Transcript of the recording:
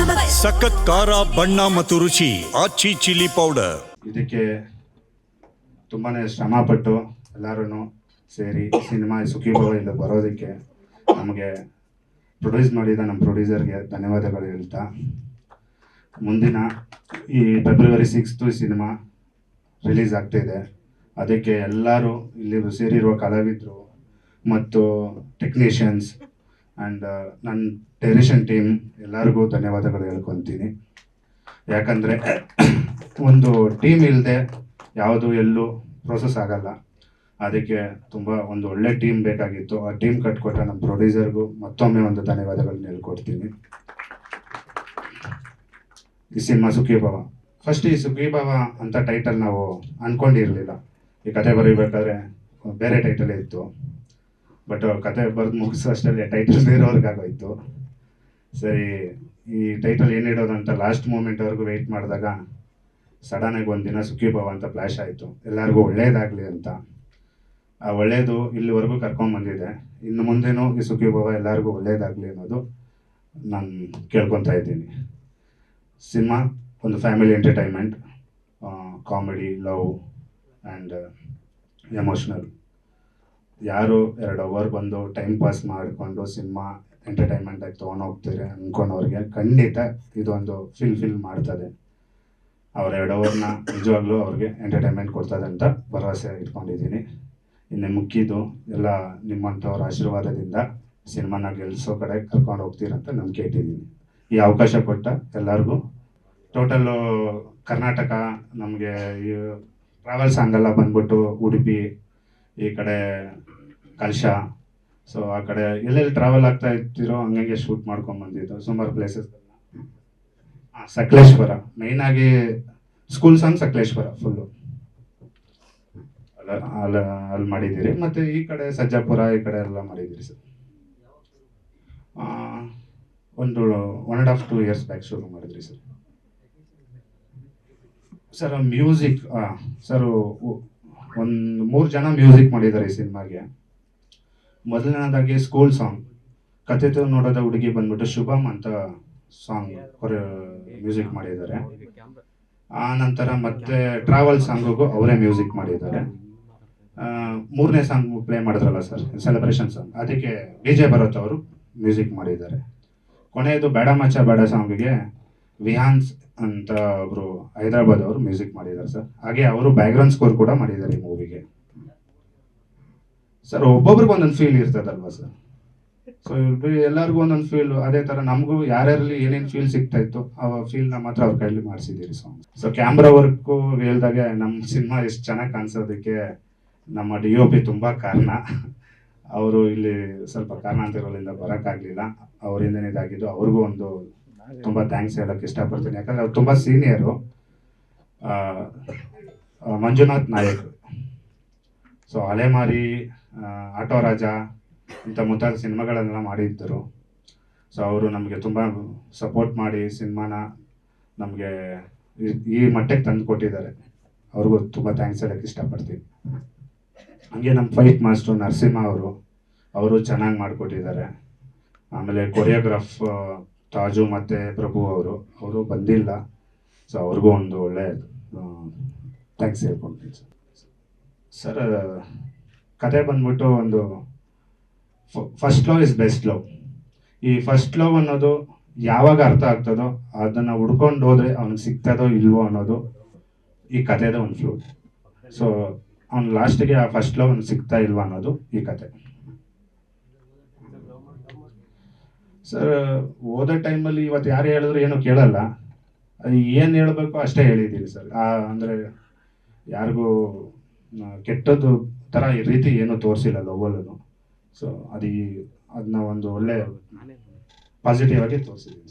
ಸಖತ್ ಖಾರ ಬಣ್ಣ ಮತ್ತು ರುಚಿ ಆಚಿ ಚಿಲ್ಲಿ ಪೌಡರ್. ಇದಕ್ಕೆ ತುಂಬಾನೇ ಶ್ರಮ ಪಟ್ಟು ಎಲ್ಲರೂ ಸೇರಿ ಸಿನಿಮಾ ಸುಖೀಭವ ಇಲ್ಲಿ ಬರೋದಕ್ಕೆ ನಮಗೆ ಪ್ರೊಡ್ಯೂಸ್ ಮಾಡಿದ ನಮ್ಮ ಪ್ರೊಡ್ಯೂಸರ್ಗೆ ಧನ್ಯವಾದಗಳು ಹೇಳ್ತಾ, ಮುಂದಿನ ಈ ಫೆಬ್ರವರಿ 6 ಸಿನಿಮಾ ರಿಲೀಸ್ ಆಗ್ತಾಯಿದೆ. ಅದಕ್ಕೆ ಎಲ್ಲರೂ ಇಲ್ಲಿ ಸೇರಿರುವ ಕಲಾವಿದರು ಮತ್ತು ಟೆಕ್ನಿಷಿಯನ್ಸ್ ಆ್ಯಂಡ್ ನನ್ನ ಡೈರೆಕ್ಷನ್ ಟೀಮ್ ಎಲ್ಲರಿಗೂ ಧನ್ಯವಾದಗಳು ಹೇಳ್ಕೊತೀನಿ. ಯಾಕಂದರೆ ಒಂದು ಟೀಮ್ ಇಲ್ಲದೆ ಯಾವುದು ಎಲ್ಲೂ ಪ್ರೋಸೆಸ್ ಆಗಲ್ಲ. ಅದಕ್ಕೆ ತುಂಬ ಒಂದು ಒಳ್ಳೆ ಟೀಮ್ ಬೇಕಾಗಿತ್ತು. ಆ ಟೀಮ್ ಕಟ್ಕೊಟ್ಟ ನಮ್ಮ ಪ್ರೊಡ್ಯೂಸರ್ಗೂ ಮತ್ತೊಮ್ಮೆ ಒಂದು ಧನ್ಯವಾದಗಳನ್ನ ಹೇಳ್ಕೊಡ್ತೀನಿ. ಈ ಸಿನಿಮಾ ಸುಖೀಭವ, ಫಸ್ಟ್ ಈ ಸುಖೀಭವ ಅಂತ ಟೈಟಲ್ ನಾವು ಅಂದ್ಕೊಂಡಿರಲಿಲ್ಲ. ಈ ಕತೆ ಬರೀಬೇಕಾದ್ರೆ ಬೇರೆ ಟೈಟಲೇ ಇತ್ತು. ಬಟ್ ಕತೆ ಬರೆದು ಮುಗಿಸೋ ಅಷ್ಟರಲ್ಲಿ ಟೈಟಲ್ ಬೇರೆಯವ್ರಿಗಾಗೋಯ್ತು. ಸರಿ, ಈ ಟೈಟಲ್ ಏನಿಡೋದಂತ ಲಾಸ್ಟ್ ಮೂಮೆಂಟ್ವರೆಗೂ ವೆಯ್ಟ್ ಮಾಡಿದಾಗ ಸಡನ್ನಾಗಿ ಒಂದಿನ ಸುಖೀಭವ ಅಂತ ಫ್ಲ್ಯಾಶ್ ಆಯಿತು. ಎಲ್ಲರಿಗೂ ಒಳ್ಳೇದಾಗಲಿ ಅಂತ. ಆ ಒಳ್ಳೆಯದು ಇಲ್ಲಿವರೆಗೂ ಕರ್ಕೊಂಡ್ಬಂದಿದೆ. ಇನ್ನು ಮುಂದೆನೂ ಈ ಸುಖೀಭವ ಎಲ್ಲರಿಗೂ ಒಳ್ಳೇದಾಗಲಿ ಅನ್ನೋದು ನಾನು ಕೇಳ್ಕೊತಾ ಇದ್ದೀನಿ. ಸಿನಿಮಾ ಒಂದು family entertainment, comedy, love and emotional. ಯಾರು 2 ಅವರ್ ಬಂದು ಟೈಮ್ ಪಾಸ್ ಮಾಡಿಕೊಂಡು ಸಿನಿಮಾ ಎಂಟರ್ಟೈನ್ಮೆಂಟಾಗಿ ತೊಗೊಂಡೋಗ್ತಾರೆ ಅಂದ್ಕೊಂಡವ್ರಿಗೆ ಖಂಡಿತ ಇದೊಂದು ಫಿಲ್ ಮಾಡ್ತದೆ. ಅವ್ರ 2 ಅವರ್ನ ನಿಜವಾಗ್ಲೂ ಅವ್ರಿಗೆ ಎಂಟರ್ಟೈನ್ಮೆಂಟ್ ಕೊಡ್ತದೆ ಅಂತ ಭರವಸೆ ಇಟ್ಕೊಂಡಿದ್ದೀನಿ. ಇನ್ನು ಮುಖ್ಯದು ಎಲ್ಲ ನಿಮ್ಮಂಥವ್ರ ಆಶೀರ್ವಾದದಿಂದ ಸಿನಿಮಾನ ಗೆಲ್ಲಿಸೋ ಕಡೆ ಕರ್ಕೊಂಡು ಹೋಗ್ತೀರಂತ ನಂಬಿಕೆ ಇಟ್ಟಿದ್ದೀನಿ. ಈ ಅವಕಾಶ ಕೊಟ್ಟ ಎಲ್ಲರಿಗೂ, ಟೋಟಲ್ಲು ಕರ್ನಾಟಕ ನಮಗೆ ಈ ಟ್ರಾವೆಲ್ ಸಾಂಗೆಲ್ಲ ಬಂದ್ಬಿಟ್ಟು ಉಡುಪಿ, ಈ ಕಡೆ ಕಲ್ಶ, ಸೊ ಆ ಕಡೆ ಎಲ್ಲೆಲ್ಲಿ ಟ್ರಾವೆಲ್ ಆಗ್ತಾ ಇರ್ತೀರೋ ಹಂಗೆ ಶೂಟ್ ಮಾಡ್ಕೊಂಡು ಬಂದಿದ್ದು ಸುಮಾರು ಪ್ಲೇಸಸ್. ಸಕಲೇಶ್ವರ ಮೈನಾಗಿ ಸ್ಕೂಲ್ ಸಾಂಗ್ ಸಕಲೇಶ್ವರ ಫುಲ್ಲು ಅಲ್ಲಿ ಮಾಡಿದ್ದೀರಿ. ಮತ್ತು ಈ ಕಡೆ ಸಜ್ಜಾಪುರ ಈ ಕಡೆ ಎಲ್ಲ ಮಾಡಿದ್ದೀರಿ ಸರ್. ಒಂದು 1.5-2 ಇಯರ್ಸ್ ಬ್ಯಾಕ್ ಶುರು ಮಾಡಿದ್ರಿ ಸರ್. ಸರ್ ಮ್ಯೂಸಿಕ್, ಸರ್ ಒಂದು 3 ಜನ ಮ್ಯೂಸಿಕ್ ಮಾಡಿದ್ದಾರೆ ಈ ಸಿನಿಮಾಗೆ. ಮೊದಲನೇದಾಗಿ ಸ್ಕೂಲ್ ಸಾಂಗ್ ಕತೆ ನೋಡೋದ ಹುಡುಗಿ ಬಂದ್ಬಿಟ್ಟು ಶುಭಮ್ ಅಂತ ಸಾಂಗ್ ಮ್ಯೂಸಿಕ್ ಮಾಡಿದ್ದಾರೆ. ಆ ನಂತರ ಮತ್ತೆ ಟ್ರಾವೆಲ್ ಸಾಂಗಿಗೂ ಅವರೇ ಮ್ಯೂಸಿಕ್ ಮಾಡಿದ್ದಾರೆ. 3ನೇ ಸಾಂಗ್ ಪ್ಲೇ ಮಾಡಿದ್ರಲ್ಲ ಸರ್, ಸೆಲೆಬ್ರೇಷನ್ ಸಾಂಗ್, ಅದಕ್ಕೆ DJ ಭರತ್ ಅವರು ಮ್ಯೂಸಿಕ್ ಮಾಡಿದ್ದಾರೆ. ಕೊನೆಯದು ಬೇಡ ಮಚ್ಚ ಬೇಡ ಸಾಂಗಿಗೆ ವಿಹಾನ್ಸ್ ಅಂತ ಒಬ್ರು ಹೈದರಾಬಾದ್ ಅವರು ಮ್ಯೂಸಿಕ್ ಮಾಡಿದ್ದಾರೆ ಸರ್. ಹಾಗೆ ಅವರು ಬ್ಯಾಕ್ಗ್ರೌಂಡ್ ಸ್ಕೋರ್ ಕೂಡ ಮಾಡಿದ್ದಾರೆ ಈ ಮೂವಿಗೆ. ಸರ್ ಒಬ್ಬೊಬ್ರಿಗೆ ಒಂದೊಂದು ಫೀಲ್ ಇರ್ತದಲ್ವಾ ಸರ್. ಸೊ ಎಲ್ಲರಿಗೂ ಒಂದೊಂದು ಫೀಲ್, ಅದೇ ಥರ ನಮಗೂ ಯಾರ್ಯಾರಲ್ಲಿ ಏನೇನು ಫೀಲ್ ಸಿಗ್ತಾ ಇತ್ತು ಆ ಫೀಲ್ನ ಮಾತ್ರ ಅವ್ರ ಕೈಲಿ ಮಾಡಿಸಿದ್ದೀರಿ ಸಾಂಗ್. ಸೊ ಕ್ಯಾಮ್ರಾ ವರ್ಕು ಹೇಳ್ದಾಗೆ ನಮ್ಮ ಸಿನಿಮಾ ಎಷ್ಟು ಚೆನ್ನಾಗಿ ಕಾಣಿಸೋದಕ್ಕೆ ನಮ್ಮ DOP ತುಂಬ ಕಾರಣ. ಅವರು ಇಲ್ಲಿ ಸ್ವಲ್ಪ ಕಾರಣಾಂತರಗಳಿಂದ ಬರೋಕ್ಕಾಗಲಿಲ್ಲ, ಅವರಿಂದನೇ ಇದಾಗಿದ್ದು. ಅವ್ರಿಗೂ ಒಂದು ತುಂಬ ಥ್ಯಾಂಕ್ಸ್ ಹೇಳೋಕ್ಕೆ ಇಷ್ಟಪಡ್ತೀನಿ. ಯಾಕಂದರೆ ಅವ್ರು ತುಂಬ ಸೀನಿಯರು. ಮಂಜುನಾಥ್ ನಾಯಕ್, ಸೊ ಅಲೆಮಾರಿ, ಆಟೋ ರಾಜ ಇಂಥ ಮುಂತಾದ ಸಿನಿಮಾಗಳನ್ನೆಲ್ಲ ಮಾಡಿದ್ದರು. ಸೊ ಅವರು ನಮಗೆ ತುಂಬ ಸಪೋರ್ಟ್ ಮಾಡಿ ಸಿನಿಮಾನ ನಮಗೆ ಈ ಮಟ್ಟಕ್ಕೆ ತಂದು ಕೊಟ್ಟಿದ್ದಾರೆ. ಅವ್ರಿಗೂ ತುಂಬ ಥ್ಯಾಂಕ್ಸ್ ಹೇಳೋಕ್ಕೆ ಇಷ್ಟಪಡ್ತೀನಿ. ಹಾಗೆ ನಮ್ಮ ಫೈಟ್ ಮಾಸ್ಟ್ರು ನರಸಿಂಹ ಅವರು ಚೆನ್ನಾಗಿ ಮಾಡಿಕೊಟ್ಟಿದ್ದಾರೆ. ಆಮೇಲೆ ಕೊರಿಯೋಗ್ರಾಫ್ ತಾಜು ಮತ್ತು ಪ್ರಭು ಅವರು ಬಂದಿಲ್ಲ. ಸೊ ಅವ್ರಿಗೂ ಒಂದು ಒಳ್ಳೆ ಥ್ಯಾಂಕ್ಸ್ ಹೇಳ್ಕೊಳ್ತೀನಿ ಸರ್. ಕತೆ ಬಂದ್ಬಿಟ್ಟು ಒಂದು first love is best love. ಈ ಫಸ್ಟ್ ಲವ್ ಅನ್ನೋದು ಯಾವಾಗ ಅರ್ಥ ಆಗ್ತದೋ ಅದನ್ನು ಹುಡ್ಕೊಂಡು ಹೋದರೆ ಅವ್ನಿಗೆ ಸಿಗ್ತದೋ ಇಲ್ವೋ ಅನ್ನೋದು ಈ ಕಥೆದ ಒಂದು ಫ್ಲೋ. ಸೊ ಅವ್ನು ಲಾಸ್ಟಿಗೆ ಆ ಫಸ್ಟ್ ಲವ್ ಅವ್ನಿಗೆ ಸಿಗ್ತಾ ಇಲ್ವಾ ಅನ್ನೋದು ಈ ಕತೆ ಸರ್. ಓದೋ ಟೈಮಲ್ಲಿ ಇವತ್ತು ಯಾರು ಹೇಳಿದ್ರು ಏನೂ ಕೇಳಲ್ಲ, ಅದು ಏನು ಹೇಳಬೇಕು ಅಷ್ಟೇ ಹೇಳಿದ್ದೀರಿ ಸರ್. ಅಂದರೆ ಯಾರಿಗೂ ಕೆಟ್ಟದ್ದು ಥರ ಈ ರೀತಿ ಏನೂ ತೋರಿಸಿಲ್ಲ ಲವ್ವಲ್ಲೂ. ಸೊ ಅದನ್ನ ಒಂದು ಒಳ್ಳೆ ಪಾಸಿಟಿವ್ ಆಗಿ ತೋರಿಸಿದ್ದೀನಿ.